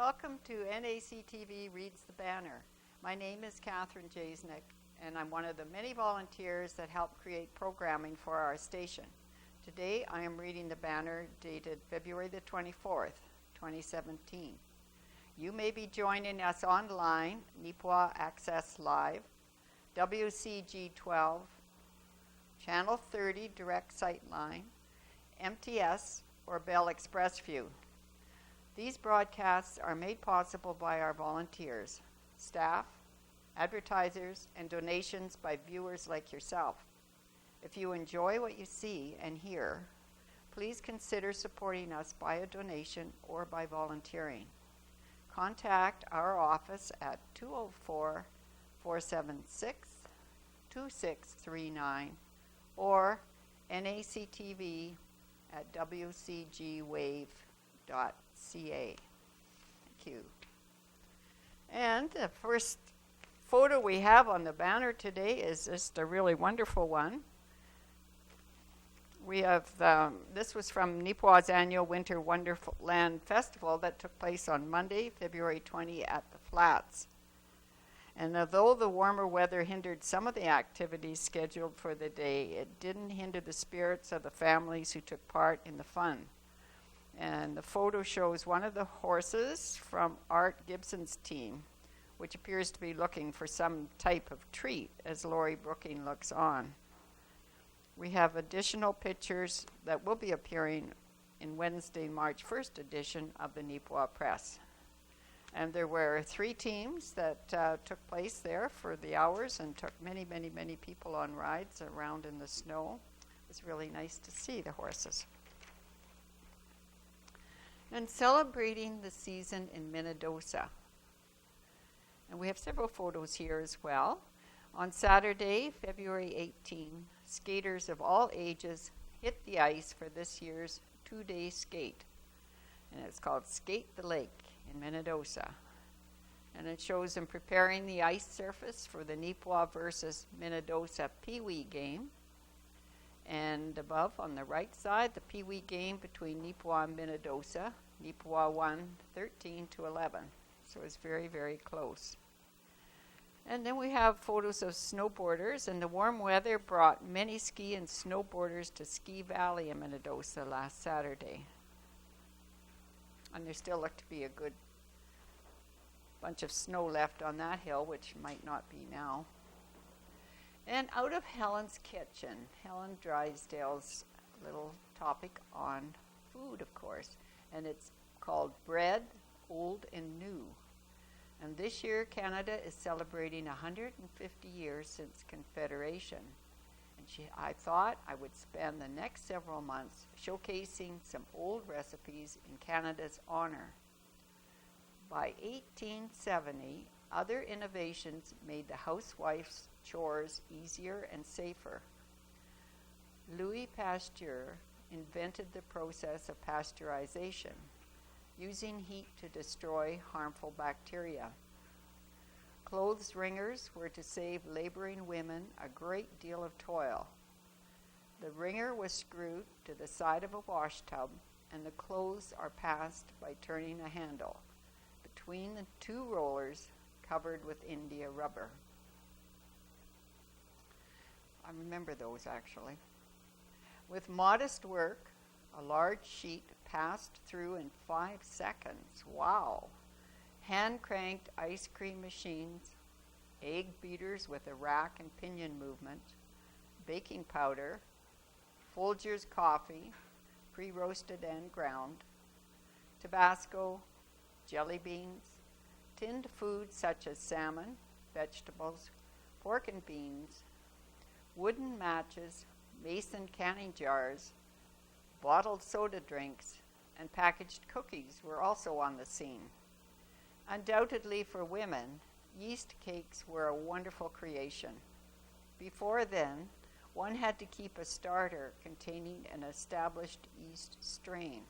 Welcome to NACTV Reads the Banner. My name is Catherine Jasnick, and I'm one of the many volunteers that help create programming for our station. Today I am reading the banner dated February the 24th, 2017. You may be joining us online, Neepawa Access Live, WCG 12, Channel 30 Direct Sightline, MTS, or Bell Express View. These broadcasts are made possible by our volunteers, staff, advertisers, and donations by viewers like yourself. If you enjoy what you see and hear, please consider supporting us by a donation or by volunteering. Contact our office at 204-476-2639 or nactv@wcgwave.ca. Thank you. And the first photo we have on the banner today is just a really wonderful one. We have, this was from Neepawa's annual Winter Wonderland Festival that took place on Monday, February 20 at the Flats. And although the warmer weather hindered some of the activities scheduled for the day, it didn't hinder the spirits of the families who took part in the fun. And the photo shows one of the horses from Art Gibson's team, which appears to be looking for some type of treat as Lori Brooking looks on. We have additional pictures that will be appearing in Wednesday, March 1st edition of the Neepawa Press. And there were 3 teams that took place there for the hours and took many, many, many people on rides around in the snow. It was really nice to see the horses. And celebrating the season in Minnedosa. And we have several photos here as well. On Saturday, February 18, skaters of all ages hit the ice for this year's 2-day skate. And it's called Skate the Lake in Minnedosa. And it shows them preparing the ice surface for the Neepawa versus Minnedosa Pee-wee game. And above on the right side, the Pee-wee game between Neepawa and Minnedosa. Neepawa won 13-11, so it's very, very close. And then we have photos of snowboarders, and the warm weather brought many ski and snowboarders to Ski Valley in Minnedosa last Saturday. And there still looked to be a good bunch of snow left on that hill, which might not be now. And out of Helen's kitchen, Helen Drysdale's little topic on food, of course. And it's called Bread, Old and New. And this year, Canada is celebrating 150 years since Confederation. And I thought I would spend the next several months showcasing some old recipes in Canada's honor. By 1870, other innovations made the housewife's chores easier and safer. Louis Pasteur invented the process of pasteurization, using heat to destroy harmful bacteria. Clothes wringers were to save laboring women a great deal of toil. The wringer was screwed to the side of a wash tub, and the clothes are passed by turning a handle between the 2 rollers covered with India rubber. I remember those actually. With modest work, a large sheet passed through in 5 seconds. Wow! Hand-cranked ice cream machines, egg beaters with a rack and pinion movement, baking powder, Folgers coffee, pre-roasted and ground, Tabasco, jelly beans, tinned foods such as salmon, vegetables, pork and beans, wooden matches, mason canning jars, bottled soda drinks, and packaged cookies were also on the scene. Undoubtedly for women, yeast cakes were a wonderful creation. Before then, one had to keep a starter containing an established yeast strain.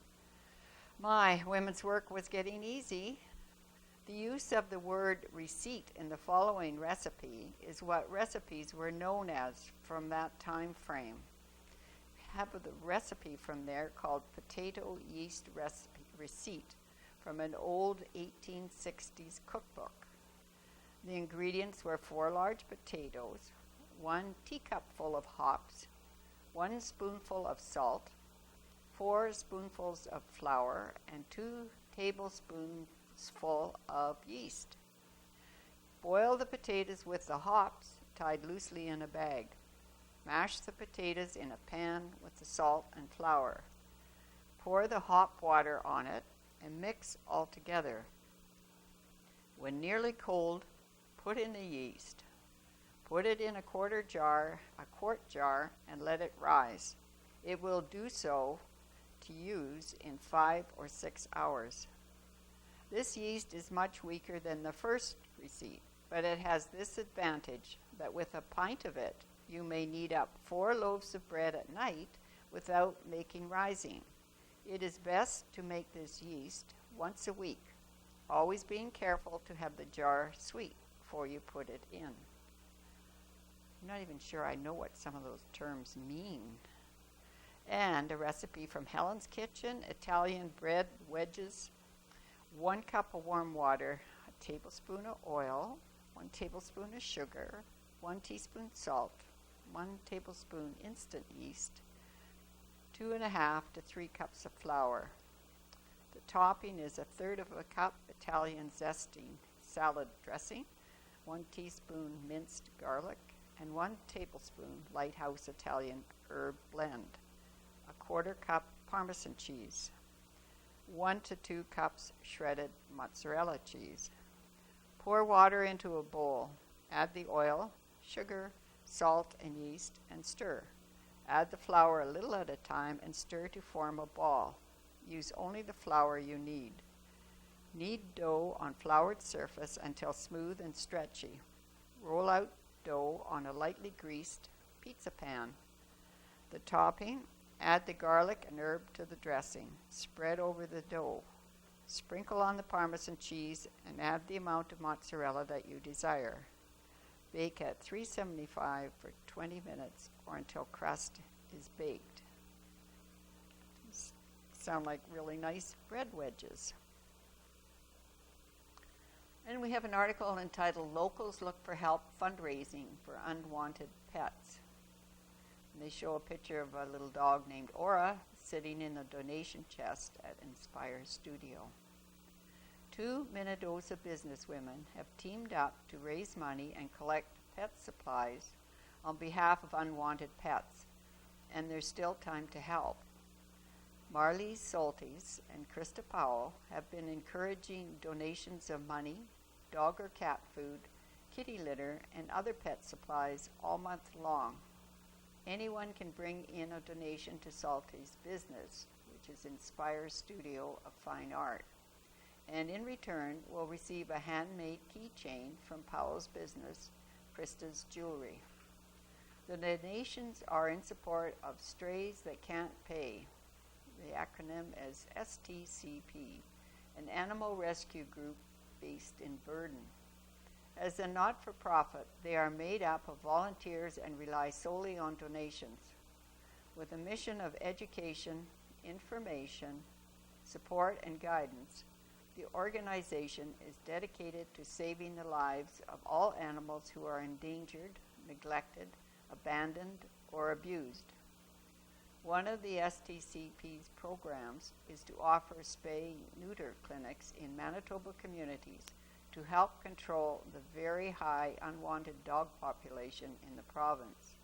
My, women's work was getting easy. The use of the word receipt in the following recipe is what recipes were known as from that time frame. We have the recipe from there called potato yeast receipt from an old 1860s cookbook. The ingredients were 4 large potatoes, 1 teacupful of hops, 1 spoonful of salt, 4 spoonfuls of flour, and 2 tablespoons full of yeast. Boil the potatoes with the hops tied loosely in a bag. Mash the potatoes in a pan with the salt and flour. Pour the hop water on it and mix all together. When nearly cold, put in the yeast. Put it in a quart jar, and let it rise. It will do so to use in 5 or 6 hours. This yeast is much weaker than the first receipt, but it has this advantage that with a pint of it, you may knead up 4 loaves of bread at night without making rising. It is best to make this yeast once a week, always being careful to have the jar sweet before you put it in. I'm not even sure I know what some of those terms mean. And a recipe from Helen's Kitchen, Italian bread wedges, 1 cup of warm water, a tablespoon of oil, 1 tablespoon of sugar, 1 teaspoon salt, 1 tablespoon instant yeast, 2.5 to 3 cups of flour. The topping is 1/3 of a cup Italian zesting salad dressing, 1 teaspoon minced garlic, and 1 tablespoon Lighthouse Italian herb blend, a 1/4 cup Parmesan cheese, 1 to 2 cups shredded mozzarella cheese. Pour water into a bowl. Add the oil, sugar, salt, and yeast, and stir. Add the flour a little at a time and stir to form a ball. Use only the flour you need. Knead dough on floured surface until smooth and stretchy. Roll out dough on a lightly greased pizza pan. The topping, add the garlic and herb to the dressing. Spread over the dough. Sprinkle on the Parmesan cheese and add the amount of mozzarella that you desire. Bake at 375 for 20 minutes or until crust is baked. These sound like really nice bread wedges. And we have an article entitled Locals Look for Help Fundraising for Unwanted Pets. And they show a picture of a little dog named Aura sitting in a donation chest at Inspire Studio. 2 Minnedosa businesswomen have teamed up to raise money and collect pet supplies on behalf of unwanted pets, and there's still time to help. Marley Soltis and Krista Powell have been encouraging donations of money, dog or cat food, kitty litter, and other pet supplies all month long. Anyone can bring in a donation to Salty's business, which is Inspire Studio of Fine Art, and in return will receive a handmade keychain from Powell's business, Krista's Jewelry. The donations are in support of Strays That Can't Pay. The acronym is STCP, an animal rescue group based in Burden. As a not-for-profit, they are made up of volunteers and rely solely on donations. With a mission of education, information, support, and guidance, the organization is dedicated to saving the lives of all animals who are endangered, neglected, abandoned, or abused. One of the STCP's programs is to offer spay-neuter clinics in Manitoba communities to help control the very high unwanted dog population in the province.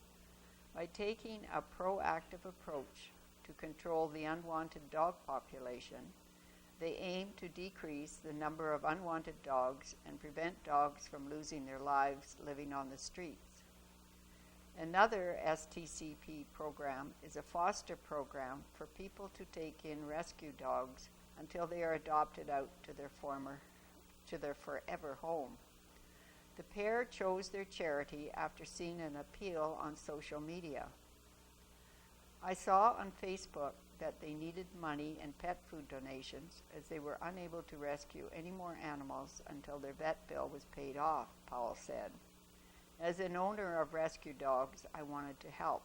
By taking a proactive approach to control the unwanted dog population, they aim to decrease the number of unwanted dogs and prevent dogs from losing their lives living on the streets. Another STCP program is a foster program for people to take in rescue dogs until they are adopted out to their forever home. The pair chose their charity after seeing an appeal on social media. I saw on Facebook that they needed money and pet food donations as they were unable to rescue any more animals until their vet bill was paid off, Powell said. As an owner of rescue dogs, I wanted to help.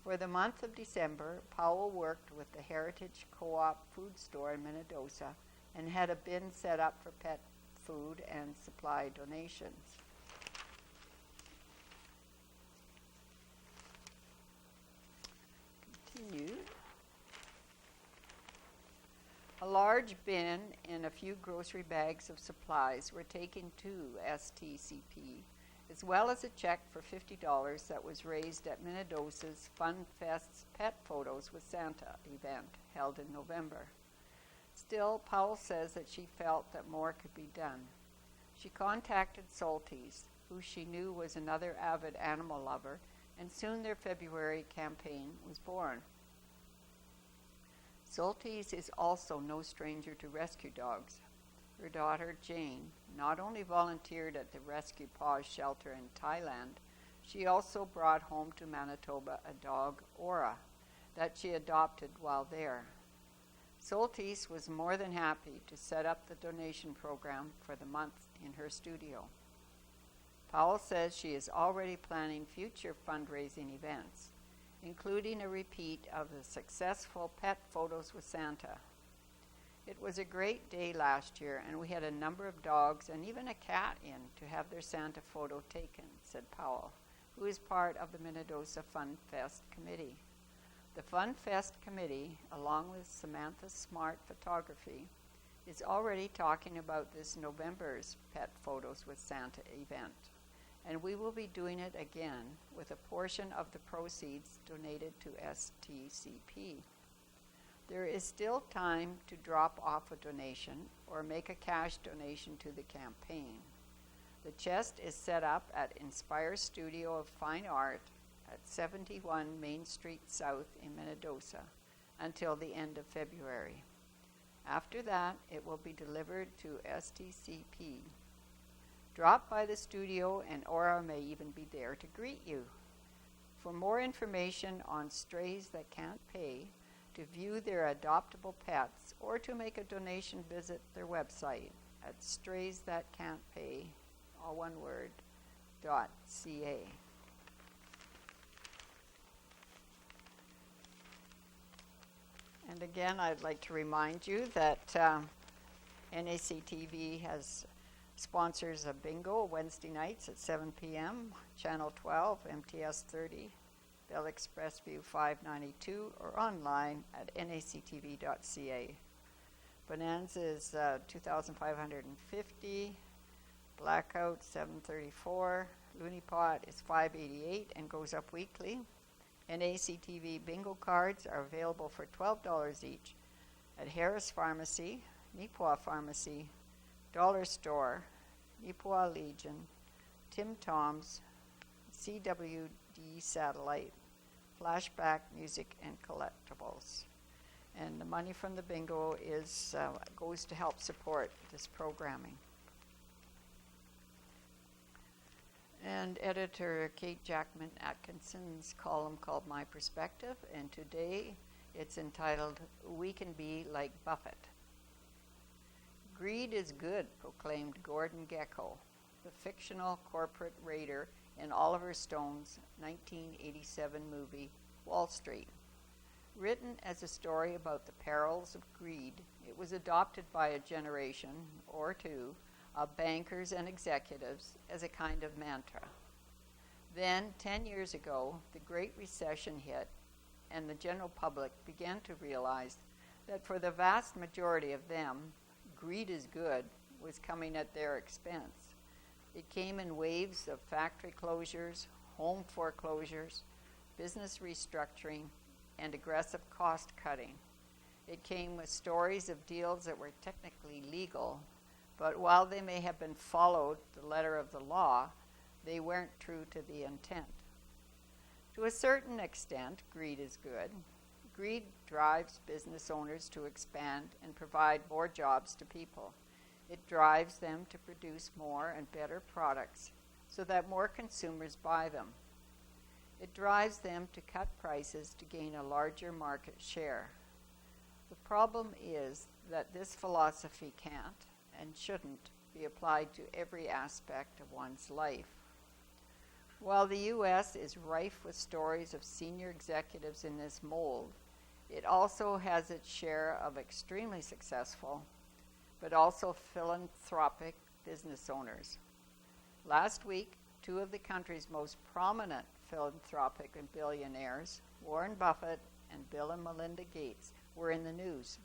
For the month of December, Powell worked with the Heritage Co-op food store in Minnedosa and had a bin set up for pet food and supply donations. Continue. A large bin and a few grocery bags of supplies were taken to STCP, as well as a check for $50 that was raised at Minnedosa's Fun Fest's Pet Photos with Santa event held in November. Still, Powell says that she felt that more could be done. She contacted Salties, who she knew was another avid animal lover, and soon their February campaign was born. Salties is also no stranger to rescue dogs. Her daughter, Jane, not only volunteered at the Rescue Paws shelter in Thailand, she also brought home to Manitoba a dog, Aura, that she adopted while there. Salties was more than happy to set up the donation program for the month in her studio. Powell says she is already planning future fundraising events, including a repeat of the successful Pet Photos with Santa. It was a great day last year, and we had a number of dogs and even a cat in to have their Santa photo taken, said Powell, who is part of the Minnedosa Fun Fest Committee. The Fun Fest Committee, along with Samantha Smart Photography, is already talking about this November's Pet Photos with Santa event, and we will be doing it again with a portion of the proceeds donated to STCP. There is still time to drop off a donation or make a cash donation to the campaign. The chest is set up at Inspire Studio of Fine Art at 71 Main Street South in Minnedosa until the end of February. After that, it will be delivered to STCP. Drop by the studio and Aura may even be there to greet you. For more information on strays that can't pay, to view their adoptable pets, or to make a donation, visit their website at straysthatcan'tpay, all one word, .ca. And again, I'd like to remind you that NACTV sponsors a bingo Wednesday nights at 7 p.m., Channel 12, MTS 30, Bell Express View 592, or online at nactv.ca. Bonanza is 2,550, Blackout 734, Looney Pot is 588 and goes up weekly. NACTV bingo cards are available for $12 each at Harris Pharmacy, Neepawa Pharmacy, Dollar Store, Neepawa Legion, Tim Tom's, CWD Satellite, Flashback Music and Collectibles. And the money from the bingo goes to help support this programming. And editor Kate Jackman Atkinson's column called My Perspective, and today it's entitled, We Can Be Like Buffett. Greed is good, proclaimed Gordon Gekko, the fictional corporate raider in Oliver Stone's 1987 movie, Wall Street. Written as a story about the perils of greed, it was adopted by a generation or two of bankers and executives as a kind of mantra. Then, 10 years ago, the Great Recession hit, and the general public began to realize that for the vast majority of them, greed is good was coming at their expense. It came in waves of factory closures, home foreclosures, business restructuring, and aggressive cost cutting. It came with stories of deals that were technically legal, but while they may have been followed the letter of the law, they weren't true to the intent. To a certain extent, greed is good. Greed drives business owners to expand and provide more jobs to people. It drives them to produce more and better products so that more consumers buy them. It drives them to cut prices to gain a larger market share. The problem is that this philosophy can't and shouldn't be applied to every aspect of one's life. While the U.S. is rife with stories of senior executives in this mold, it also has its share of extremely successful, but also philanthropic business owners. Last week, two of the country's most prominent philanthropic and billionaires, Warren Buffett and Bill and Melinda Gates, were in the news.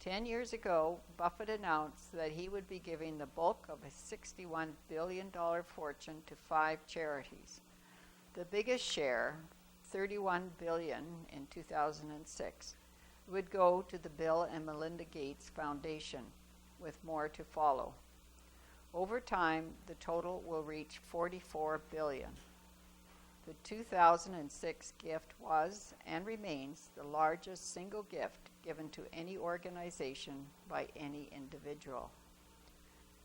10 years ago, Buffett announced that he would be giving the bulk of a $61 billion fortune to 5 charities. The biggest share, $31 billion in 2006, would go to the Bill and Melinda Gates Foundation, with more to follow. Over time, the total will reach $44 billion. The 2006 gift was and remains the largest single gift given to any organization by any individual.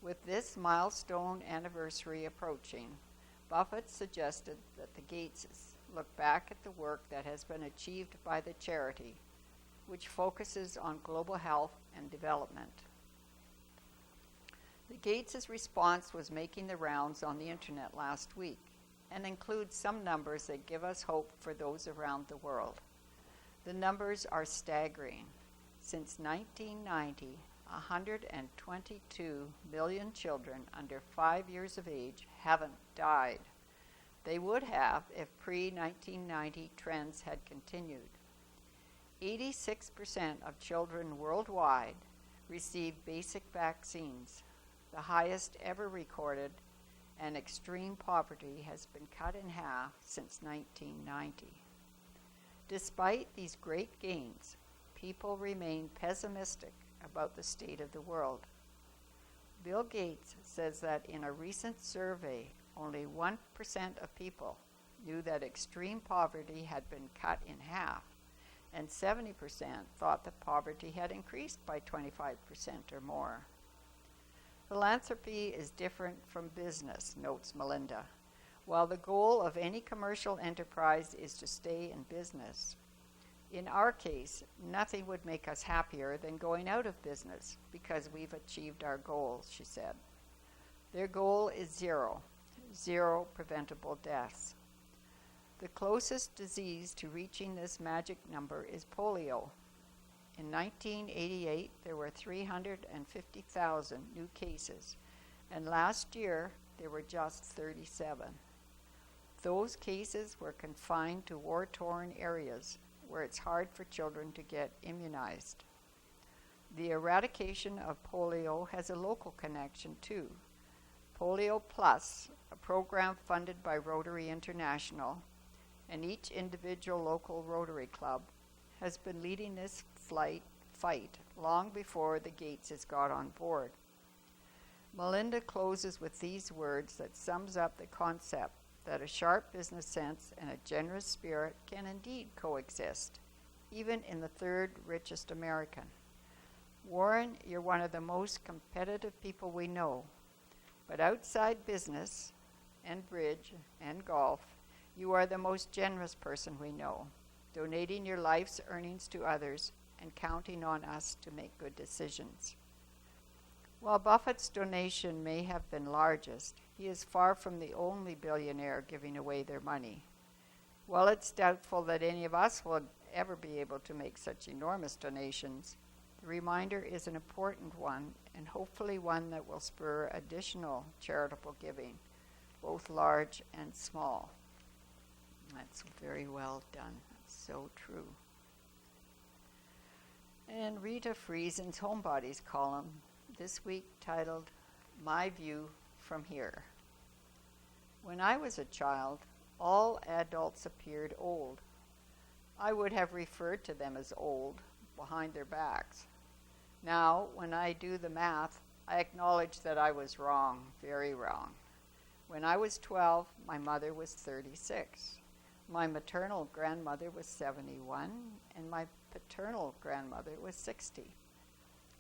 With this milestone anniversary approaching, Buffett suggested that the Gateses look back at the work that has been achieved by the charity, which focuses on global health and development. The Gates' response was making the rounds on the internet last week and includes some numbers that give us hope for those around the world. The numbers are staggering. Since 1990, 122 million children under 5 years of age haven't died. They would have if pre-1990 trends had continued. 86% of children worldwide receive basic vaccines, the highest ever recorded, and extreme poverty has been cut in half since 1990. Despite these great gains, people remain pessimistic about the state of the world. Bill Gates says that in a recent survey, only 1% of people knew that extreme poverty had been cut in half, and 70% thought that poverty had increased by 25% or more. Philanthropy is different from business, notes Melinda. While the goal of any commercial enterprise is to stay in business, in our case, nothing would make us happier than going out of business because we've achieved our goals, she said. Their goal is zero preventable deaths. The closest disease to reaching this magic number is polio. In 1988, there were 350,000 new cases, and last year there were just 37. Those cases were confined to war-torn areas where it's hard for children to get immunized. The eradication of polio has a local connection too. Polio Plus, a program funded by Rotary International, and each individual local Rotary Club, has been leading this fight long before the Gateses got on board. Melinda closes with these words that sums up the concept that a sharp business sense and a generous spirit can indeed coexist, even in the third richest American. Warren, you're one of the most competitive people we know, but outside business and bridge and golf, you are the most generous person we know, donating your life's earnings to others and counting on us to make good decisions. While Buffett's donation may have been largest, he is far from the only billionaire giving away their money. While it's doubtful that any of us will ever be able to make such enormous donations, the reminder is an important one, and hopefully one that will spur additional charitable giving, both large and small. That's very well done. That's so true. And Rita Friesen's Homebodies column, this week titled, My View from Here. When I was a child, all adults appeared old. I would have referred to them as old behind their backs. Now, when I do the math, I acknowledge that I was wrong, very wrong. When I was 12, my mother was 36. My maternal grandmother was 71, and my paternal grandmother was 60.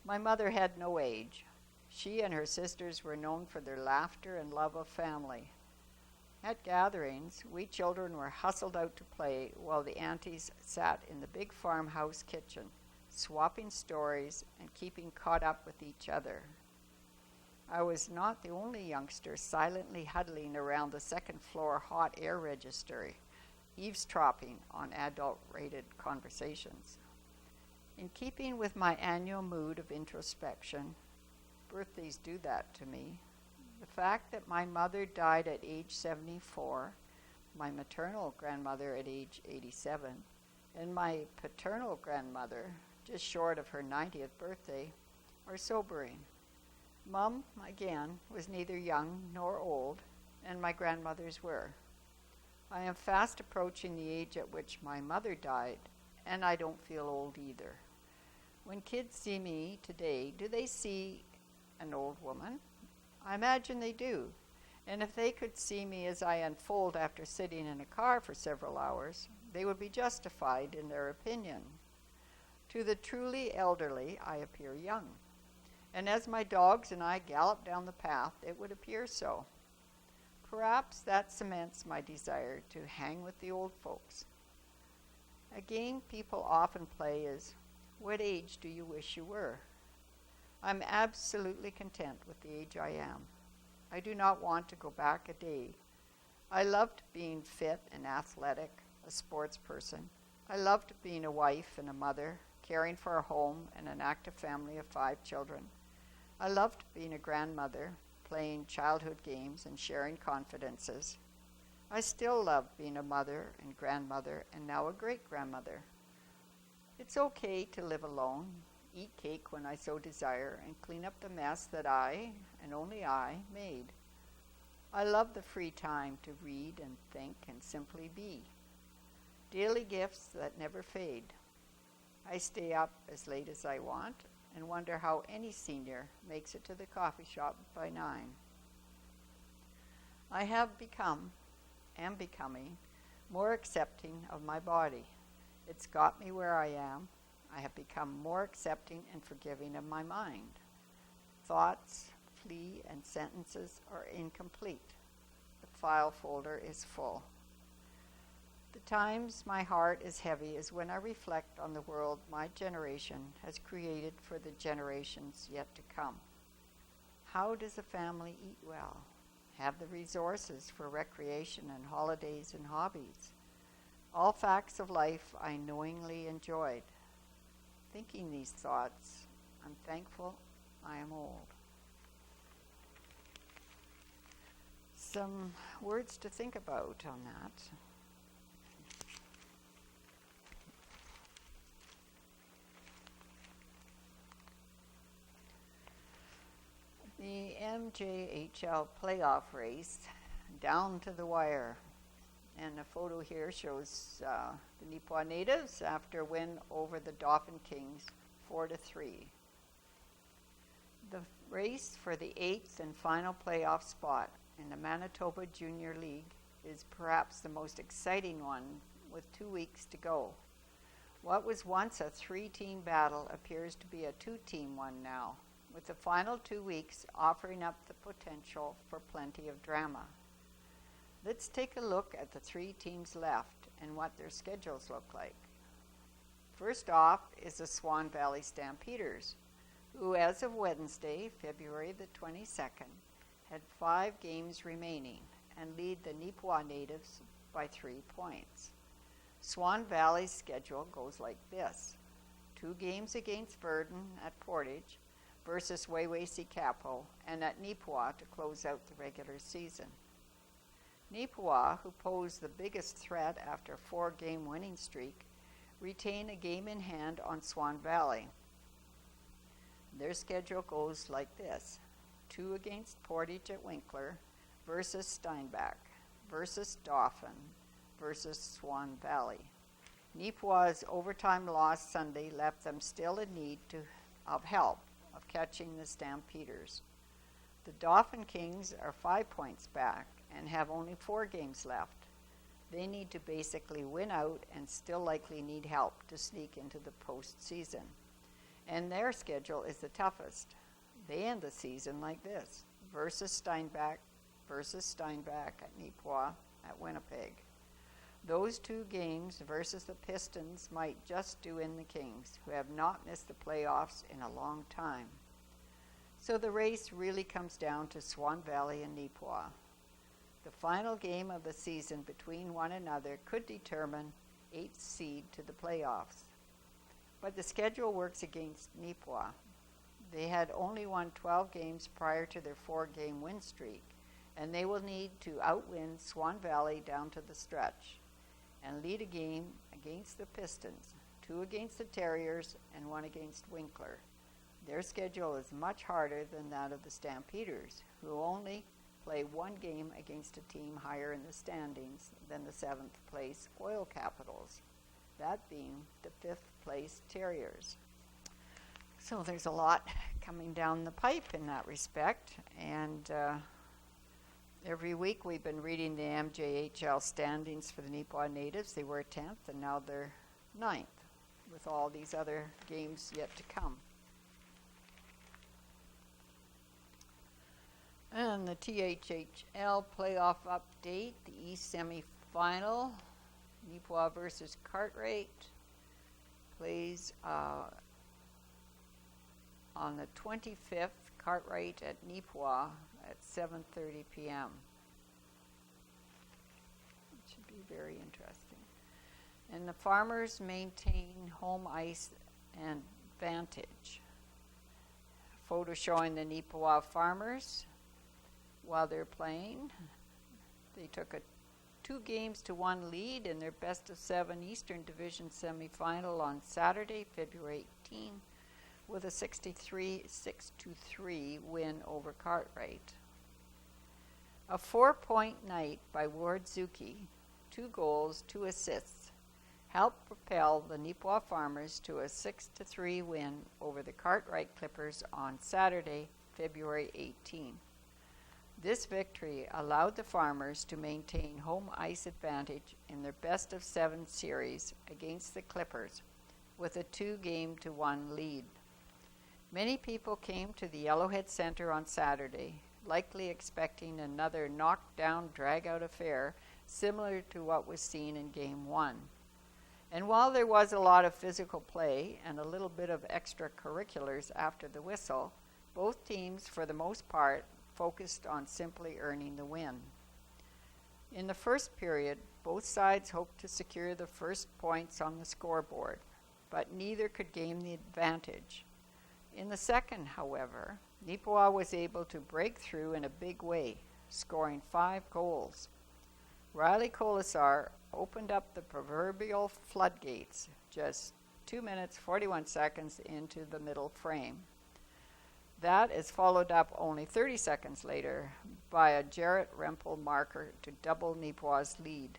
My mother had no age. She and her sisters were known for their laughter and love of family. At gatherings, we children were hustled out to play while the aunties sat in the big farmhouse kitchen, swapping stories and keeping caught up with each other. I was not the only youngster silently huddling around the second floor hot air register, eavesdropping on adult-rated conversations. In keeping with my annual mood of introspection, birthdays do that to me. The fact that my mother died at age 74, my maternal grandmother at age 87, and my paternal grandmother just short of her 90th birthday are sobering. Mum, again, was neither young nor old, and my grandmothers were. I am fast approaching the age at which my mother died, and I don't feel old either. When kids see me today, do they see an old woman? I imagine they do. And if they could see me as I unfold after sitting in a car for several hours, they would be justified in their opinion. To the truly elderly, I appear young. And as my dogs and I gallop down the path, it would appear so. Perhaps that cements my desire to hang with the old folks. A game people often play is, what age do you wish you were? I'm absolutely content with the age I am. I do not want to go back a day. I loved being fit and athletic, a sports person. I loved being a wife and a mother, caring for a home and an active family of 5 children. I loved being a grandmother, playing childhood games and sharing confidences. I still love being a mother and grandmother and now a great-grandmother. It's okay to live alone, eat cake when I so desire, and clean up the mess that I, and only I, made. I love the free time to read and think and simply be. Daily gifts that never fade. I stay up as late as I want and wonder how any senior makes it to the coffee shop by 9. I have am becoming, more accepting of my body. It's got me where I am. I have become more accepting and forgiving of my mind. Thoughts flee and sentences are incomplete. The file folder is full. The times my heart is heavy is when I reflect on the world my generation has created for the generations yet to come. How does a family eat well? Have the resources for recreation and holidays and hobbies? All facts of life I knowingly enjoyed. Thinking these thoughts, I'm thankful I am old. Some words to think about on that. The MJHL playoff race, down to the wire. And a photo here shows the Neepawa natives after a win over the Dauphin Kings 4-3. The race for the 8th and final playoff spot in the Manitoba Junior League is perhaps the most exciting one with 2 weeks to go. What was once a 3-team battle appears to be a 2-team one now, with the final 2 weeks offering up the potential for plenty of drama. Let's take a look at the 3 teams left and what their schedules look like. First off is the Swan Valley Stampeders, who as of Wednesday, February the 22nd, had 5 games remaining and lead the Neepawa natives by 3 points. Swan Valley's schedule goes like this: 2 games against Verdun at Portage versus Wawasee-Capo and at Neepawa to close out the regular season. Neepawa, who posed the biggest threat after a 4-game winning streak, retain a game in hand on Swan Valley. Their schedule goes like this: 2 against Portage at Winkler versus Steinbach versus Dauphin versus Swan Valley. Neepawa's overtime loss Sunday left them still in need of help of catching the Stampeders. The Dauphin Kings are 5 points back and have only 4 games left. They need to basically win out and still likely need help to sneak into the postseason. And their schedule is the toughest. They end the season like this: versus Steinbach at Neepawa at Winnipeg. Those 2 games versus the Pistons might just do in the Kings, who have not missed the playoffs in a long time. So the race really comes down to Swan Valley and Neepawa. The final game of the season between one another could determine 8th seed to the playoffs. But the schedule works against Neepawa. They had only won 12 games prior to their 4-game win streak, and they will need to outwin Swan Valley down to the stretch and lead a game against the Pistons, 2 against the Terriers, and 1 against Winkler. Their schedule is much harder than that of the Stampeders, who only play 1 game against a team higher in the standings than the 7th place Oil Capitals, that being the 5th place Terriers. So there's a lot coming down the pipe in that respect, and every week we've been reading the MJHL standings for the Neepawa natives. They were 10th, and now they're 9th, with all these other games yet to come. And the THHL playoff update, the East semifinal, Neepawa versus Cartwright, plays on the 25th, Cartwright at Neepawa at 7:30 p.m. It should be very interesting. And the Farmers maintain home ice advantage. Photo showing the Neepawa Farmers while they're playing. They took a 2-1 lead in their best of 7 Eastern Division semifinal on Saturday, February 18, with a 6-3 win over Cartwright. A 4-point night by Ward Zuki, 2 goals, 2 assists, helped propel the Neepawa Farmers to a 6-3 win over the Cartwright Clippers on Saturday, February 18. This victory allowed the Farmers to maintain home ice advantage in their best of 7 series against the Clippers with a 2-1 lead. Many people came to the Yellowhead Center on Saturday, likely expecting another knockdown, drag-out affair similar to what was seen in Game 1. And while there was a lot of physical play and a little bit of extracurriculars after the whistle, both teams, for the most part, focused on simply earning the win. In the first period, both sides hoped to secure the first points on the scoreboard, but neither could gain the advantage. In the second, however, Neepawa was able to break through in a big way, scoring 5 goals. Riley Colasar opened up the proverbial floodgates just 2 minutes 41 seconds into the middle frame. That is followed up only 30 seconds later by a Jarrett Rempel marker to double Neepawa's lead.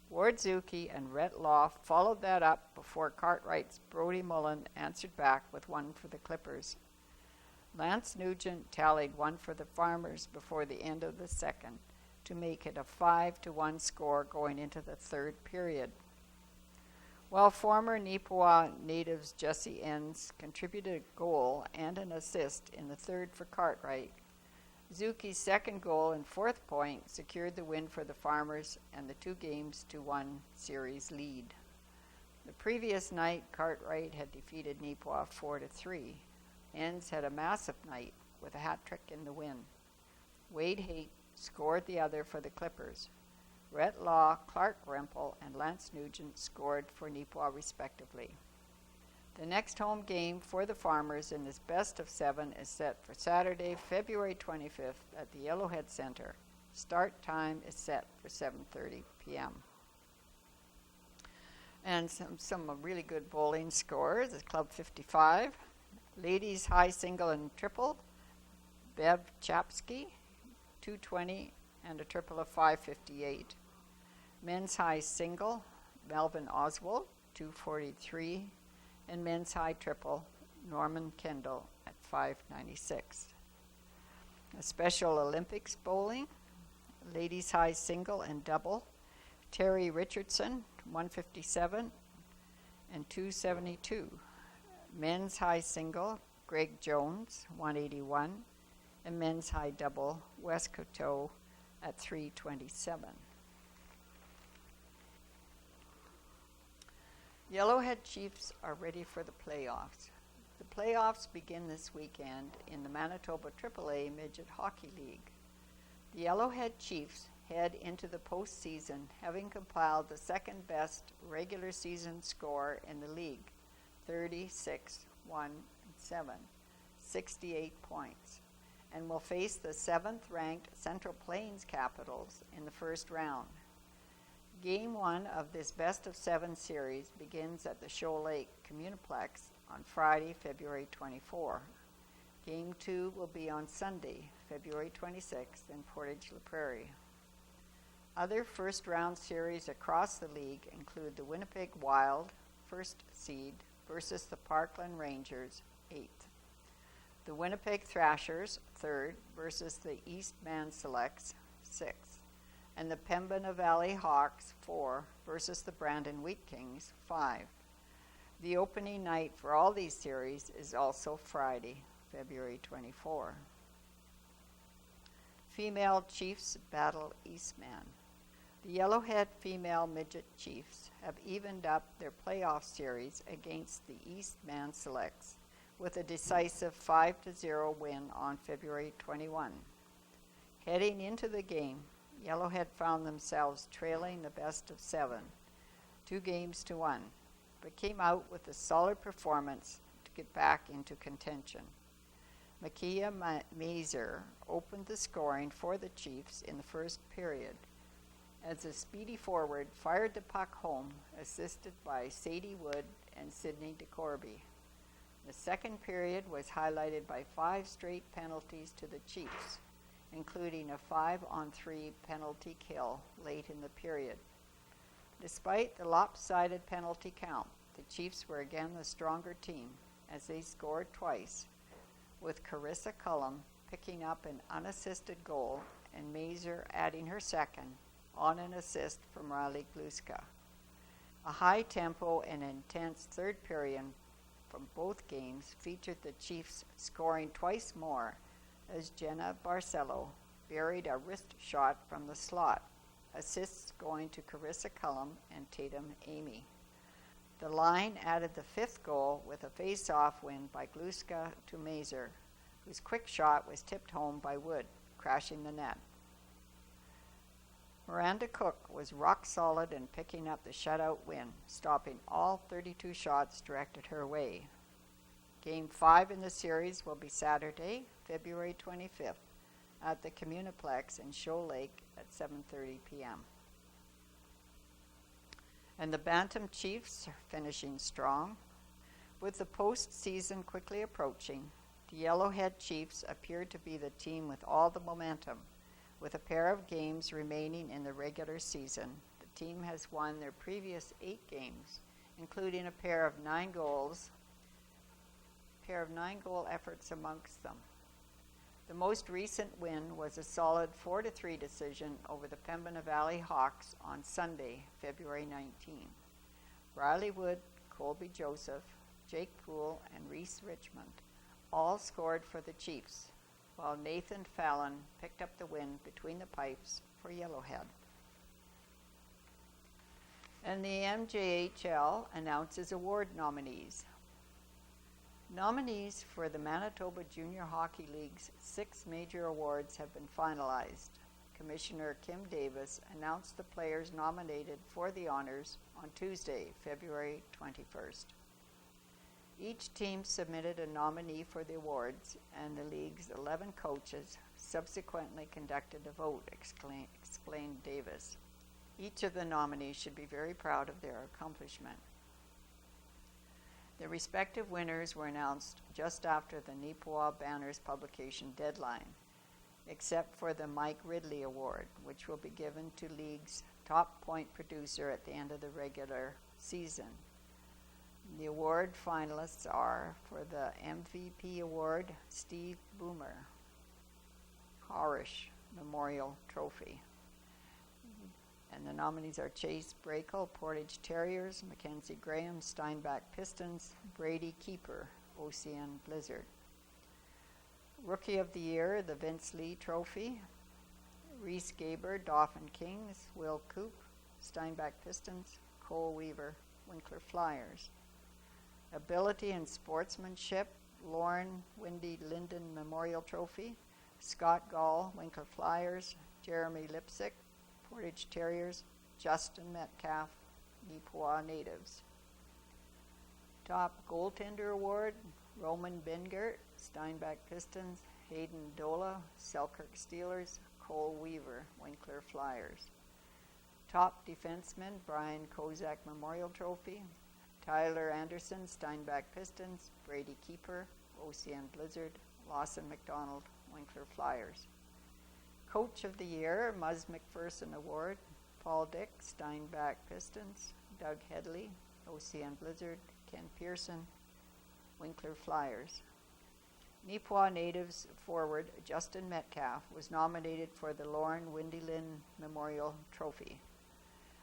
Ward Zuki and Rhett Law followed that up before Cartwright's Brody Mullen answered back with 1 for the Clippers. Lance Nugent tallied 1 for the Farmers before the end of the second to make it a 5-1 score going into the third period. While former Neepawa natives Jesse Enns contributed a goal and an assist in the third for Cartwright, Zuki's second goal and 4th point secured the win for the Farmers and the 2-1 series lead. The previous night, Cartwright had defeated Neepawa 4-3. Enns had a massive night with a hat trick in the win. Wade Haight scored the other for the Clippers. Rhett Law, Clark Rempel, and Lance Nugent scored for Neepawa respectively. The next home game for the Farmers in this best of 7 is set for Saturday, February 25th at the Yellowhead Center. Start time is set for 7:30 p.m. And some really good bowling scores. It's Club 55. Ladies high single and triple, Bev Chapsky, 220 and a triple of 558. Men's high single, Melvin Oswald, 243, and men's high triple, Norman Kendall at 596. A Special Olympics bowling, ladies high single and double, Terry Richardson, 157 and 272. Men's high single, Greg Jones, 181, and men's high double, Wes Coteau at 327. Yellowhead Chiefs are ready for the playoffs. The playoffs begin this weekend in the Manitoba AAA Midget Hockey League. The Yellowhead Chiefs head into the postseason having compiled the second best regular season score in the league, 36-1-7, 68 points, and will face the 7th-ranked Central Plains Capitals in the first round. Game 1 of this best-of-7 series begins at the Shoal Lake Communiplex on Friday, February 24. Game 2 will be on Sunday, February 26th in Portage-la Prairie. Other first-round series across the league include the Winnipeg Wild, 1st seed, versus the Parkland Rangers, 8th. The Winnipeg Thrashers, 3rd, versus the Eastman Selects, 6th. And the Pembina Valley Hawks, 4, versus the Brandon Wheat Kings, 5. The opening night for all these series is also Friday, February 24. Female Chiefs battle Eastman. The Yellowhead female midget Chiefs have evened up their playoff series against the Eastman Selects with a decisive 5-0 win on February 21. Heading into the game, Yellowhead found themselves trailing the best-of-7, 2-1, but came out with a solid performance to get back into contention. Makia Mazer opened the scoring for the Chiefs in the first period as a speedy forward fired the puck home, assisted by Sadie Wood and Sydney DeCorby. The second period was highlighted by 5 straight penalties to the Chiefs, including a 5-on-3 penalty kill late in the period. Despite the lopsided penalty count, the Chiefs were again the stronger team as they scored twice, with Carissa Cullum picking up an unassisted goal and Mazer adding her second on an assist from Riley Gluska. A high-tempo and intense third period from both games featured the Chiefs scoring twice more as Jenna Barcelo buried a wrist shot from the slot, assists going to Carissa Cullum and Tatum Amy. The line added the 5th goal with a face-off win by Gluska to Mazer, whose quick shot was tipped home by Wood, crashing the net. Miranda Cook was rock solid in picking up the shutout win, stopping all 32 shots directed her way. Game 5 in the series will be Saturday, February 25th, at the Communiplex in Shoal Lake at 7:30 p.m. And the Bantam Chiefs are finishing strong. With the postseason quickly approaching, the Yellowhead Chiefs appear to be the team with all the momentum. With a pair of games remaining in the regular season, the team has won their previous 8 games, including a pair of 9-goal efforts amongst them. The most recent win was a solid 4-3 decision over the Pembina Valley Hawks on Sunday, February 19. Riley Wood, Colby Joseph, Jake Poole, and Reese Richmond all scored for the Chiefs, while Nathan Fallon picked up the win between the pipes for Yellowhead. And the MJHL announces award nominees. Nominees for the Manitoba Junior Hockey League's 6 major awards have been finalized. Commissioner Kim Davis announced the players nominated for the honors on Tuesday, February 21st. Each team submitted a nominee for the awards, and the league's 11 coaches subsequently conducted a vote, explained Davis. Each of the nominees should be very proud of their accomplishment. The respective winners were announced just after the Neepawa Banners publication deadline, except for the Mike Ridley Award, which will be given to league's top point producer at the end of the regular season. The award finalists are for the MVP award, Steve Boomer, Harish Memorial Trophy. And the nominees are Chase Brakel, Portage Terriers, Mackenzie Graham, Steinbach Pistons, Brady Keeper, OCN Blizzard. Rookie of the Year, the Vince Lee Trophy, Reese Gaber, Dauphin Kings, Will Coop, Steinbach Pistons, Cole Weaver, Winkler Flyers. Ability and Sportsmanship, Lauren Wendy Linden Memorial Trophy, Scott Gall, Winkler Flyers, Jeremy Lipsick, Portage Terriers, Justin Metcalf, Neepawa Natives. Top Goaltender Award, Roman Bengert, Steinbach Pistons, Hayden Dola, Selkirk Steelers, Cole Weaver, Winkler Flyers. Top Defenseman, Brian Kozak Memorial Trophy, Tyler Anderson, Steinbach Pistons, Brady Keeper, OCN Blizzard, Lawson McDonald, Winkler Flyers. Coach of the Year, Muzz McPherson Award, Paul Dick, Steinbach Pistons, Doug Headley, OCN Blizzard, Ken Pearson, Winkler Flyers. Neepawa Natives forward Justin Metcalf was nominated for the Lauren Windy Lynn Memorial Trophy.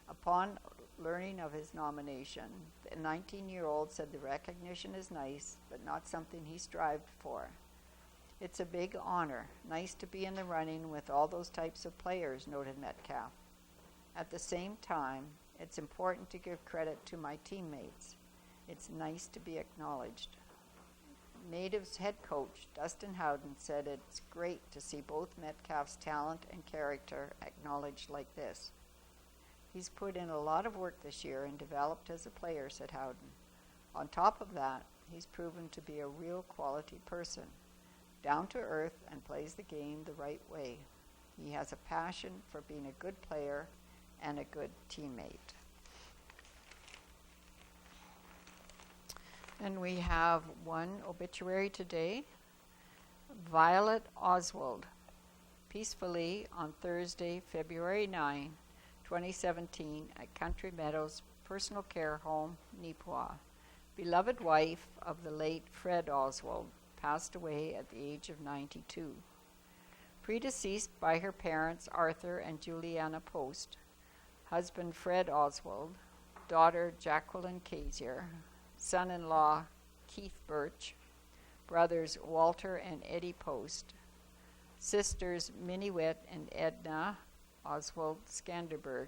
Upon learning of his nomination, the 19-year-old said the recognition is nice, but not something he strived for. It's a big honor. Nice to be in the running with all those types of players, noted Metcalf. At the same time, it's important to give credit to my teammates. It's nice to be acknowledged. Natives head coach Dustin Howden said it's great to see both Metcalf's talent and character acknowledged like this. He's put in a lot of work this year and developed as a player, said Howden. On top of that, he's proven to be a real quality person, down to earth and plays the game the right way. He has a passion for being a good player and a good teammate. And we have one obituary today. Violet Oswald, peacefully on Thursday, February 9, 2017, at Country Meadows Personal Care Home, Neepawa. Beloved wife of the late Fred Oswald, passed away at the age of 92. Predeceased by her parents Arthur and Juliana Post, husband Fred Oswald, daughter Jacqueline Casier, son-in-law Keith Birch, brothers Walter and Eddie Post, sisters Minnie Witt and Edna Oswald Skanderberg.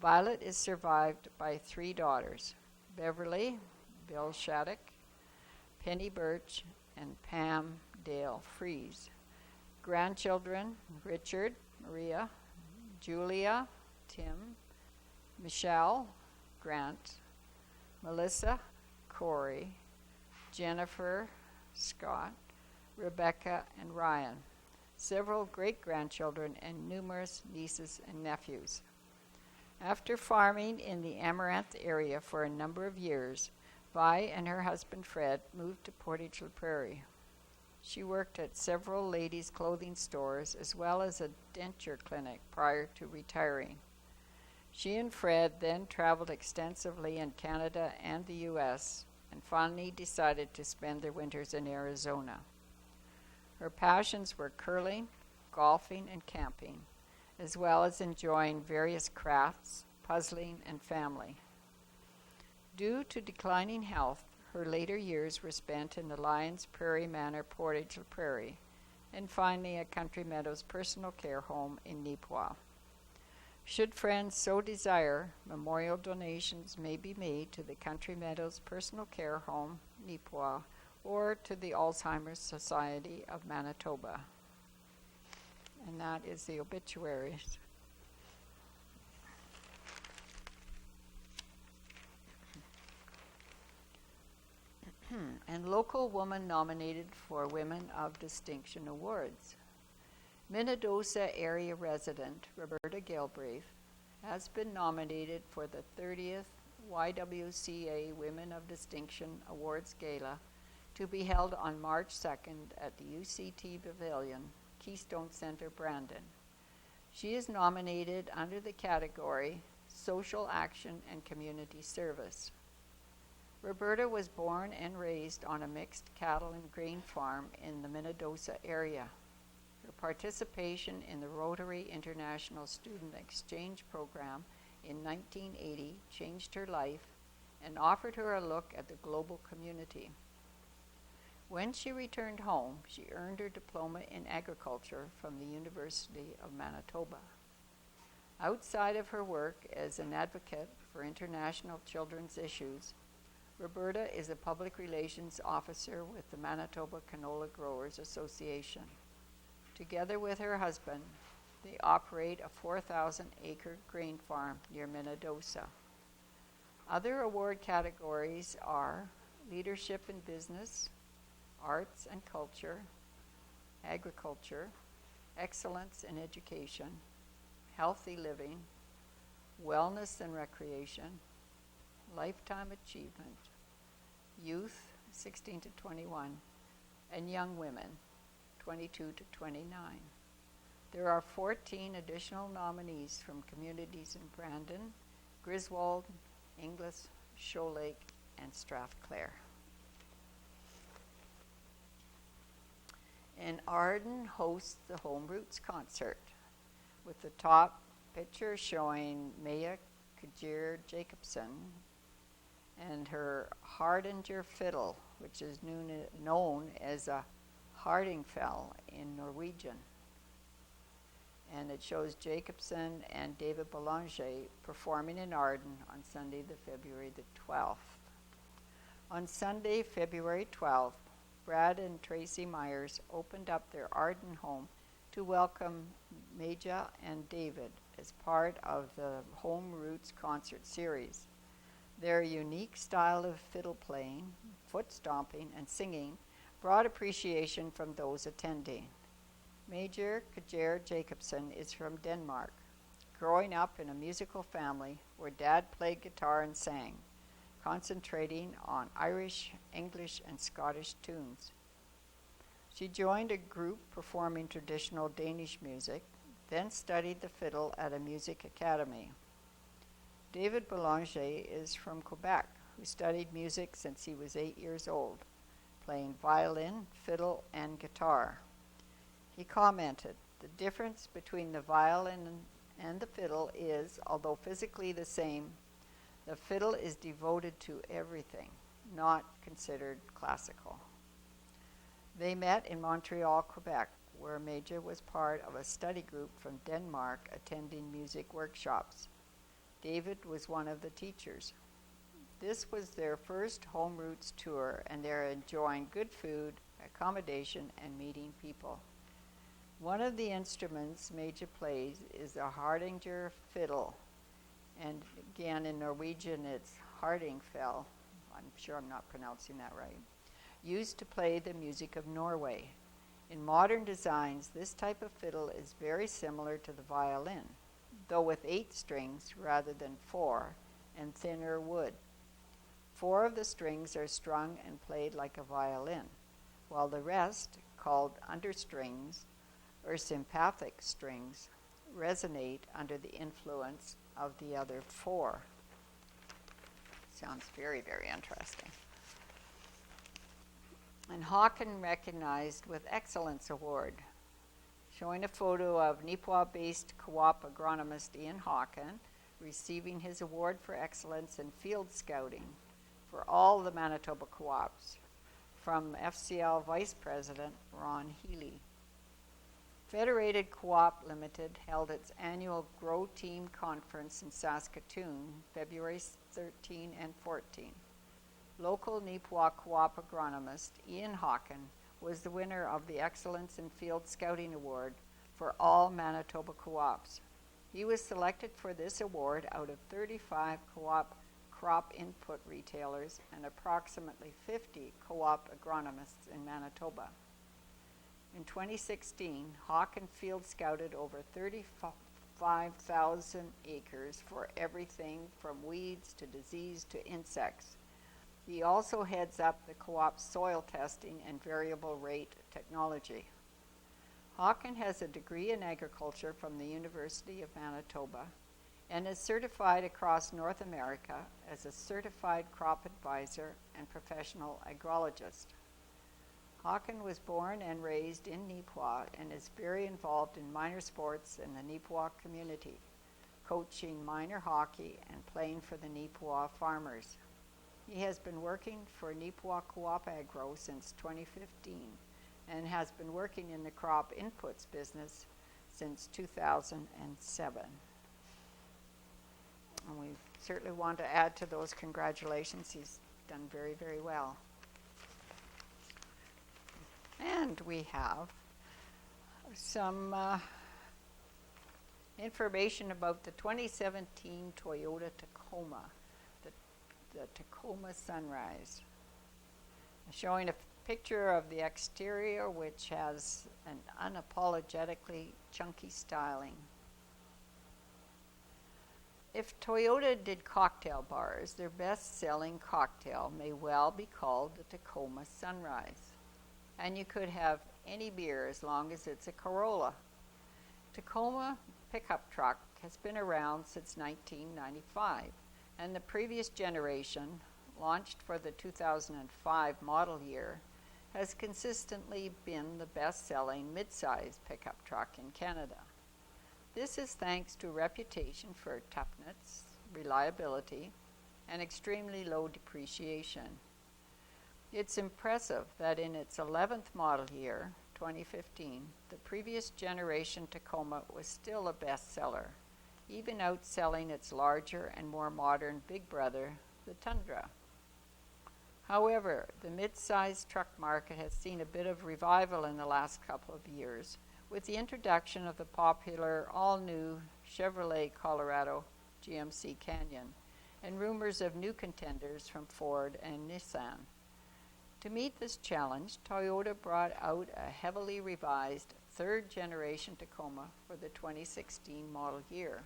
Violet is survived by 3 daughters, Beverly, Bill Shattuck, Penny Birch, and Pam Dale Fries. Grandchildren, Richard, Maria, Julia, Tim, Michelle, Grant, Melissa, Corey, Jennifer, Scott, Rebecca, and Ryan. Several great-grandchildren and numerous nieces and nephews. After farming in the Amaranth area for a number of years, Vi and her husband Fred moved to Portage la Prairie. She worked at several ladies' clothing stores as well as a denture clinic prior to retiring. She and Fred then traveled extensively in Canada and the U.S. and finally decided to spend their winters in Arizona. Her passions were curling, golfing, and camping, as well as enjoying various crafts, puzzling, and family. Due to declining health, her later years were spent in the Lions Prairie Manor, Portage la Prairie, and finally at Country Meadows Personal Care Home in Neepawa. Should friends so desire, memorial donations may be made to the Country Meadows Personal Care Home, Neepawa, or to the Alzheimer's Society of Manitoba. And that is the obituaries. And local woman nominated for Women of Distinction Awards. Minnedosa area resident Roberta Galbraith has been nominated for the 30th YWCA Women of Distinction Awards Gala to be held on March 2nd at the UCT Pavilion, Keystone Center, Brandon. She is nominated under the category Social Action and Community Service. Roberta was born and raised on a mixed cattle and grain farm in the Minnedosa area. Her participation in the Rotary International Student Exchange Program in 1980 changed her life and offered her a look at the global community. When she returned home, she earned her diploma in agriculture from the University of Manitoba. Outside of her work as an advocate for international children's issues, Roberta is a public relations officer with the Manitoba Canola Growers Association. Together with her husband, they operate a 4,000-acre grain farm near Minnedosa. Other award categories are leadership in business, arts and culture, agriculture, excellence in education, healthy living, wellness and recreation, lifetime achievement, youth 16 to 21, and young women 22 to 29. There are 14 additional nominees from communities in Brandon, Griswold, Inglis, Shoal Lake, and Strathclair. And Arden hosts the Home Roots concert, with the top picture showing Maya Kajir Jacobson and her Hardanger fiddle, which is known as a Hardingfell in Norwegian. And it shows Jacobson and David Belanger performing in Arden on Sunday, February the 12th. On Sunday, February 12th, Brad and Tracy Myers opened up their Arden home to welcome Maja and David as part of the Home Roots concert series. Their unique style of fiddle playing, foot stomping, and singing brought appreciation from those attending. Major Kajer Jacobson is from Denmark, growing up in a musical family where Dad played guitar and sang, concentrating on Irish, English, and Scottish tunes. She joined a group performing traditional Danish music, then studied the fiddle at a music academy. David Belanger is from Quebec, who studied music since he was 8 years old, playing violin, fiddle, and guitar. He commented, "The difference between the violin and the fiddle is, although physically the same, the fiddle is devoted to everything, not considered classical." They met in Montreal, Quebec, where Major was part of a study group from Denmark attending music workshops. David was one of the teachers. This was their first Home Roots tour, and they're enjoying good food, accommodation, and meeting people. One of the instruments Major plays is the Hardanger fiddle, and again in Norwegian it's Hardingfell. I'm sure I'm not pronouncing that right. Used to play the music of Norway. In modern designs, this type of fiddle is very similar to the violin, though with 8 strings rather than 4, and thinner wood. 4 of the strings are strung and played like a violin, while the rest, called understrings or sympathetic strings, resonate under the influence of the other 4. Sounds very, very interesting. And Hawken recognized with Excellence Award, showing a photo of Neepawa-based co-op agronomist Ian Hawken receiving his award for excellence in field scouting for all the Manitoba co-ops from FCL Vice President Ron Healy. Federated Co-op Limited held its annual Grow Team Conference in Saskatoon, February 13 and 14. Local Neepawa co-op agronomist Ian Hawken was the winner of the Excellence in Field Scouting Award for all Manitoba co-ops. He was selected for this award out of 35 co-op crop input retailers and approximately 50 co-op agronomists in Manitoba. In 2016, Hawken field scouted over 35,000 acres for everything from weeds to disease to insects. He also heads up the co-op's soil testing and variable rate technology. Hawken has a degree in agriculture from the University of Manitoba and is certified across North America as a certified crop advisor and professional agrologist. Hawken was born and raised in Neepawa and is very involved in minor sports in the Neepawa community, coaching minor hockey and playing for the Neepawa farmers. He has been working for Neepawa Co-op Agro since 2015 and has been working in the crop inputs business since 2007. And we certainly want to add to those congratulations. He's done very, very well. And we have some information about the 2017 Toyota Tacoma, the Tacoma Sunrise. showing a picture of the exterior, which has an unapologetically chunky styling. If Toyota did cocktail bars, their best-selling cocktail may well be called the Tacoma Sunrise. And you could have any beer as long as it's a Corolla. Tacoma pickup truck has been around since 1995, and the previous generation, launched for the 2005 model year, has consistently been the best-selling mid-size pickup truck in Canada. This is thanks to a reputation for toughness, reliability, and extremely low depreciation. It's impressive that in its 11th model year, 2015, the previous generation Tacoma was still a bestseller, even outselling its larger and more modern big brother, the Tundra. However, the mid-sized truck market has seen a bit of revival in the last couple of years with the introduction of the popular all-new Chevrolet Colorado GMC Canyon and rumors of new contenders from Ford and Nissan. To meet this challenge, Toyota brought out a heavily revised third-generation Tacoma for the 2016 model year,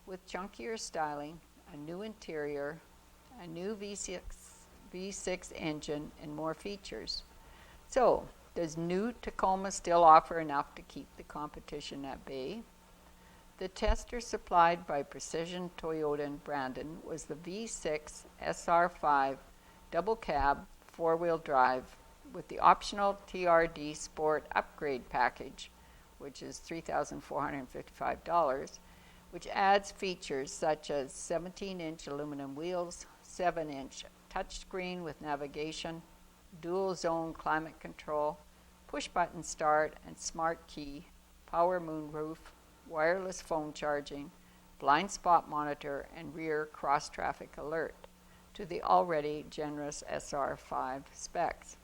with chunkier styling, a new interior, a new V6 engine, and more features. So, does new Tacoma still offer enough to keep the competition at bay? The tester supplied by Precision Toyota in Brandon was the V6 SR5 double cab four-wheel drive with the optional TRD Sport upgrade package, which is $3,455, which adds features such as 17-inch aluminum wheels, 7-inch touchscreen with navigation, dual-zone climate control, push-button start and smart key, power moonroof, wireless phone charging, blind spot monitor, and rear cross-traffic alert to the already generous SR5 specs.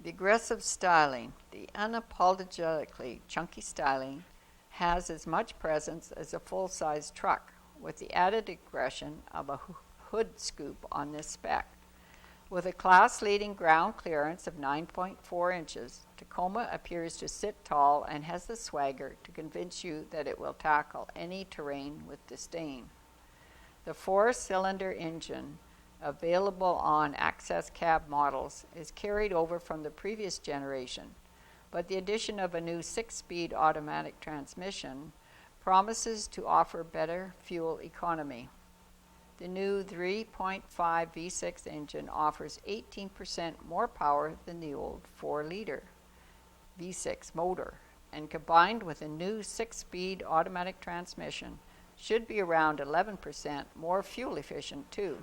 The aggressive styling, the unapologetically chunky styling, has as much presence as a full-size truck, with the added aggression of a hood scoop on this spec. With a class-leading ground clearance of 9.4 inches, Tacoma appears to sit tall and has the swagger to convince you that it will tackle any terrain with disdain. The four-cylinder engine available on access cab models is carried over from the previous generation, but the addition of a new 6-speed automatic transmission promises to offer better fuel economy. The new 3.5 V6 engine offers 18% more power than the old 4-liter V6 motor, and combined with a new 6-speed automatic transmission, should be around 11% more fuel efficient too.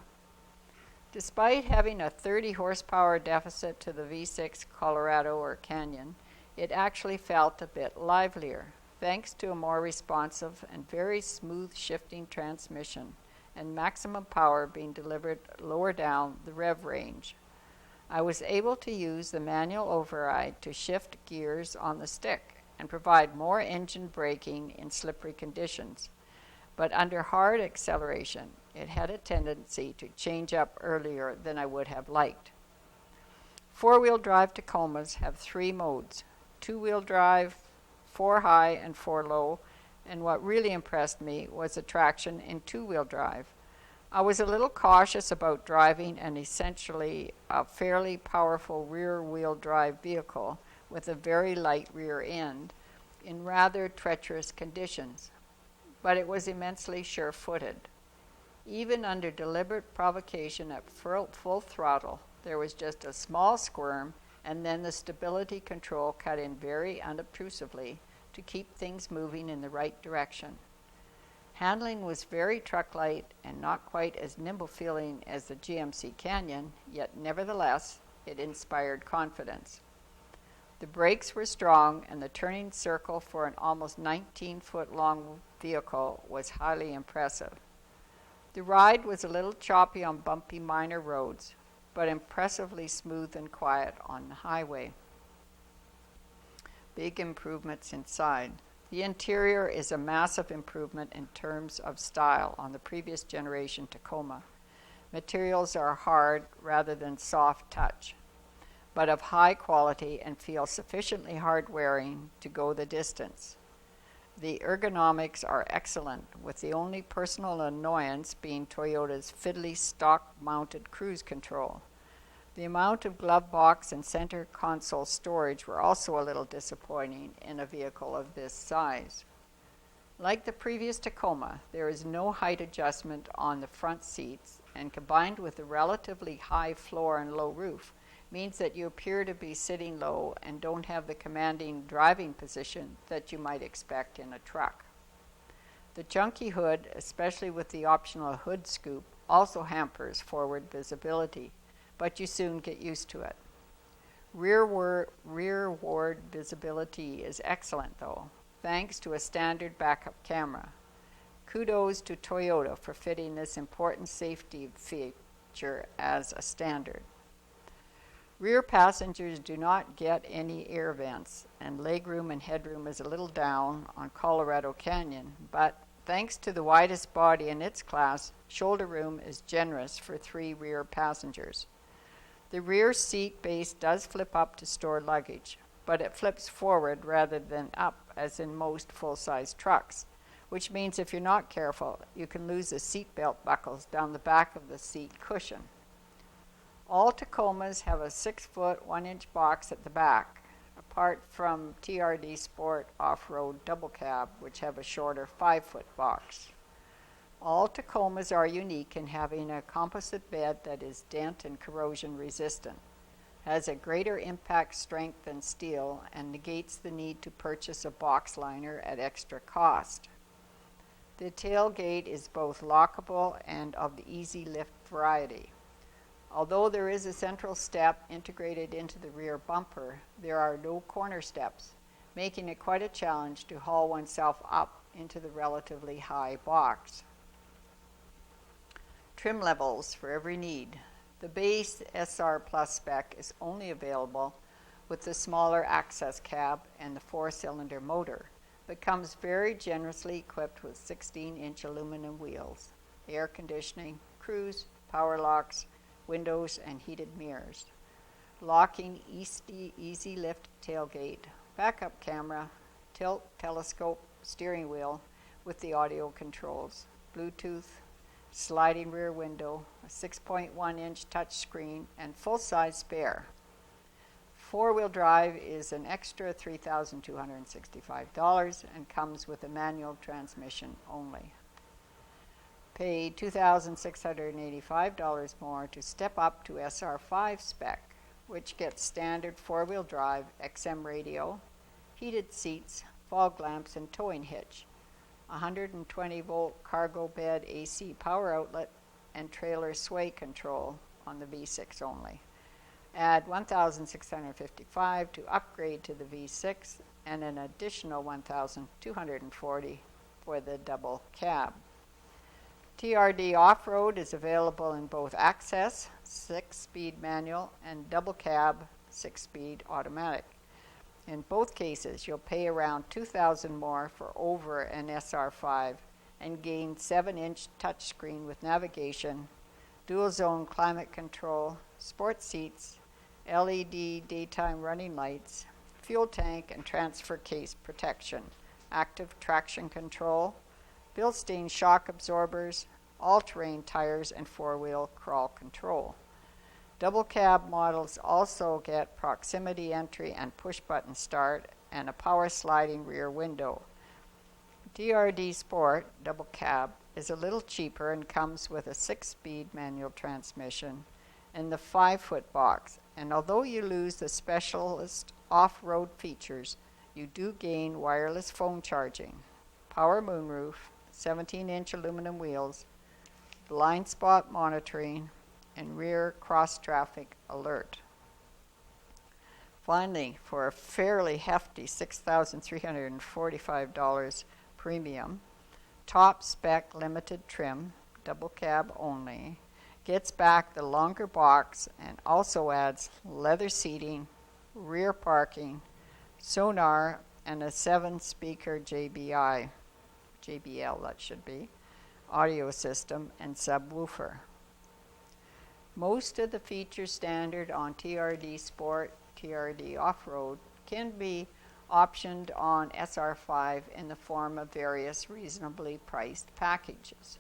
Despite having a 30 horsepower deficit to the V6 Colorado or Canyon, it actually felt a bit livelier, thanks to a more responsive and very smooth shifting transmission and maximum power being delivered lower down the rev range. I was able to use the manual override to shift gears on the stick and provide more engine braking in slippery conditions. But under hard acceleration, it had a tendency to change up earlier than I would have liked. Four-wheel drive Tacomas have 3 modes: 2-wheel drive, 4 high and 4 low, and what really impressed me was the traction in 2-wheel drive. I was a little cautious about driving an essentially fairly powerful rear-wheel drive vehicle with a very light rear end in rather treacherous conditions, but it was immensely sure-footed. Even under deliberate provocation at full throttle, there was just a small squirm, and then the stability control cut in very unobtrusively to keep things moving in the right direction. Handling was very truck-light and not quite as nimble-feeling as the GMC Canyon, yet nevertheless, it inspired confidence. The brakes were strong, and the turning circle for an almost 19-foot-long vehicle was highly impressive. The ride was a little choppy on bumpy minor roads, but impressively smooth and quiet on the highway. Big improvements inside. The interior is a massive improvement in terms of style on the previous generation Tacoma. Materials are hard rather than soft touch, but of high quality and feel sufficiently hard-wearing to go the distance. The ergonomics are excellent, with the only personal annoyance being Toyota's fiddly stock-mounted cruise control. The amount of glove box and center console storage were also a little disappointing in a vehicle of this size. Like the previous Tacoma, there is no height adjustment on the front seats, and combined with the relatively high floor and low roof, means that you appear to be sitting low and don't have the commanding driving position that you might expect in a truck. The chunky hood, especially with the optional hood scoop, also hampers forward visibility, but you soon get used to it. Rearward visibility is excellent though, thanks to a standard backup camera. Kudos to Toyota for fitting this important safety feature as a standard. Rear passengers do not get any air vents, and legroom and headroom is a little down on Colorado Canyon, but thanks to the widest body in its class, shoulder room is generous for 3 rear passengers. The rear seat base does flip up to store luggage, but it flips forward rather than up, as in most full-size trucks, which means if you're not careful, you can lose the seat belt buckles down the back of the seat cushion. All Tacomas have a 6-foot, 1-inch box at the back, apart from TRD Sport Off-Road Double Cab, which have a shorter 5-foot box. All Tacomas are unique in having a composite bed that is dent and corrosion resistant, has a greater impact strength than steel, and negates the need to purchase a box liner at extra cost. The tailgate is both lockable and of the easy lift variety. Although there is a central step integrated into the rear bumper, there are no corner steps, making it quite a challenge to haul oneself up into the relatively high box. Trim levels for every need. The base SR Plus spec is only available with the smaller access cab and the 4-cylinder motor, but comes very generously equipped with 16-inch aluminum wheels, air conditioning, cruise, power locks, windows, and heated mirrors. Locking easy lift tailgate, backup camera, tilt telescope steering wheel with the audio controls, Bluetooth, sliding rear window, a 6.1-inch touchscreen, and full-size spare. 4-wheel drive is an extra $3,265 and comes with a manual transmission only. Pay $2,685 more to step up to SR5 spec, which gets standard 4-wheel drive, XM radio, heated seats, fog lamps, and towing hitch, 120-volt cargo bed AC power outlet, and trailer sway control on the V6 only. Add $1,655 to upgrade to the V6 and an additional $1,240 for the double cab. TRD Off-Road is available in both access, 6-speed manual, and double cab, 6-speed automatic. In both cases, you'll pay around $2,000 more for over an SR5 and gain 7-inch touchscreen with navigation, dual-zone climate control, sports seats, LED daytime running lights, fuel tank and transfer case protection, active traction control, Bilstein shock absorbers, all-terrain tires, and 4-wheel crawl control. Double cab models also get proximity entry and push-button start and a power sliding rear window. TRD Sport double cab is a little cheaper and comes with a 6-speed manual transmission and the 5-foot box, and although you lose the specialist off-road features, you do gain wireless phone charging, power moonroof, 17-inch aluminum wheels, blind spot monitoring, and rear cross-traffic alert. Finally, for a fairly hefty $6,345 premium, top spec limited trim, double cab only, gets back the longer box and also adds leather seating, rear parking, sonar, and a 7-speaker JBL that should be, audio system and subwoofer. Most of the features standard on TRD Sport, TRD Off-Road can be optioned on SR5 in the form of various reasonably priced packages.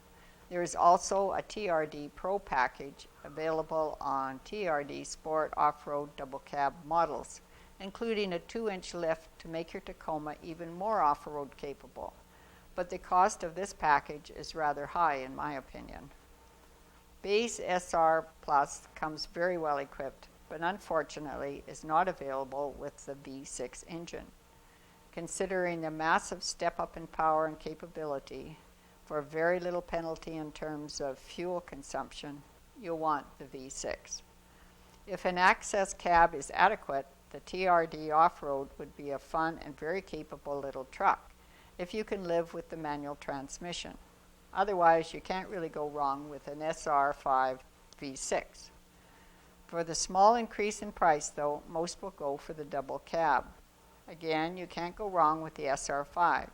There is also a TRD Pro package available on TRD Sport Off-Road double cab models, including a 2-inch lift to make your Tacoma even more off-road capable. But the cost of this package is rather high in my opinion. Base SR Plus comes very well equipped, but unfortunately is not available with the V6 engine. Considering the massive step up in power and capability, for very little penalty in terms of fuel consumption, you'll want the V6. If an access cab is adequate, the TRD Off-Road would be a fun and very capable little truck if you can live with the manual transmission. Otherwise, you can't really go wrong with an SR5 V6. For the small increase in price, though, most will go for the double cab. Again, you can't go wrong with the SR5.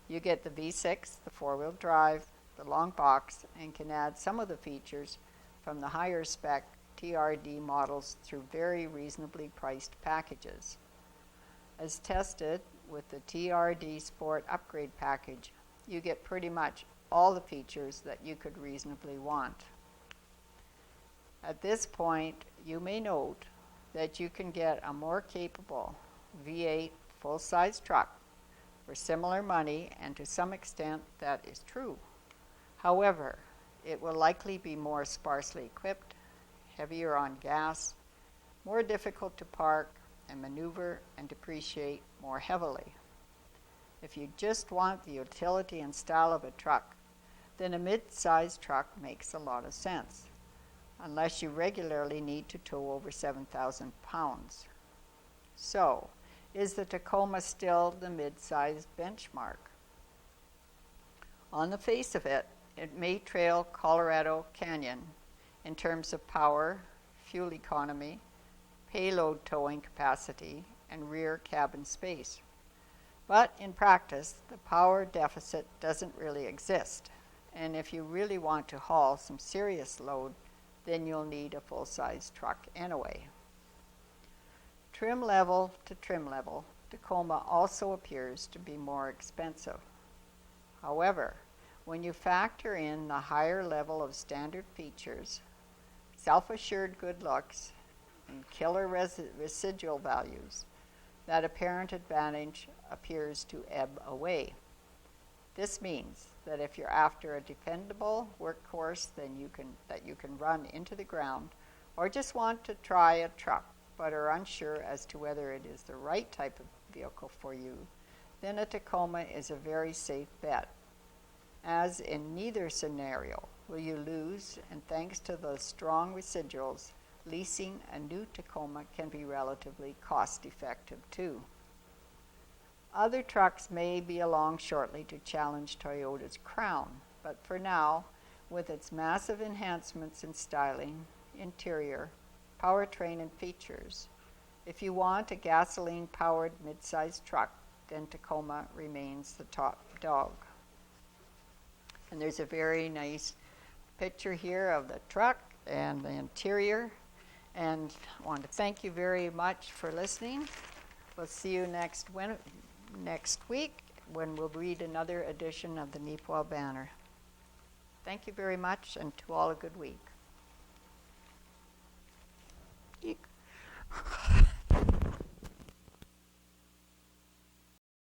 You get the V6, the four-wheel drive, the long box, and can add some of the features from the higher spec TRD models through very reasonably priced packages. As tested with the TRD Sport Upgrade package, you get pretty much all the features that you could reasonably want. At this point, you may note that you can get a more capable V8 full-size truck for similar money, and to some extent that is true. However, it will likely be more sparsely equipped, heavier on gas, more difficult to park and maneuver and depreciate more heavily. If you just want the utility and style of a truck, then a mid-sized truck makes a lot of sense, unless you regularly need to tow over 7,000 pounds. So, is the Tacoma still the mid-sized benchmark? On the face of it, it may trail Colorado Canyon in terms of power, fuel economy, payload towing capacity, and rear cabin space. But in practice, the power deficit doesn't really exist, and if you really want to haul some serious load, then you'll need a full-size truck anyway. Trim level to trim level, Tacoma also appears to be more expensive. However, when you factor in the higher level of standard features, self-assured good looks, and killer residual values, that apparent advantage appears to ebb away. This means that if you're after a dependable workhorse that you can run into the ground, or just want to try a truck but are unsure as to whether it is the right type of vehicle for you, then a Tacoma is a very safe bet. As in neither scenario will you lose, and thanks to the strong residuals, leasing a new Tacoma can be relatively cost-effective too. Other trucks may be along shortly to challenge Toyota's Crown, but for now, with its massive enhancements in styling, interior, powertrain, and features, if you want a gasoline-powered mid-sized truck, then Tacoma remains the top dog. And there's a very nice picture here of the truck and the interior. And I want to thank you very much for listening. We'll see you next week when we'll read another edition of the Neepawa Banner. Thank you very much, and to all a good week.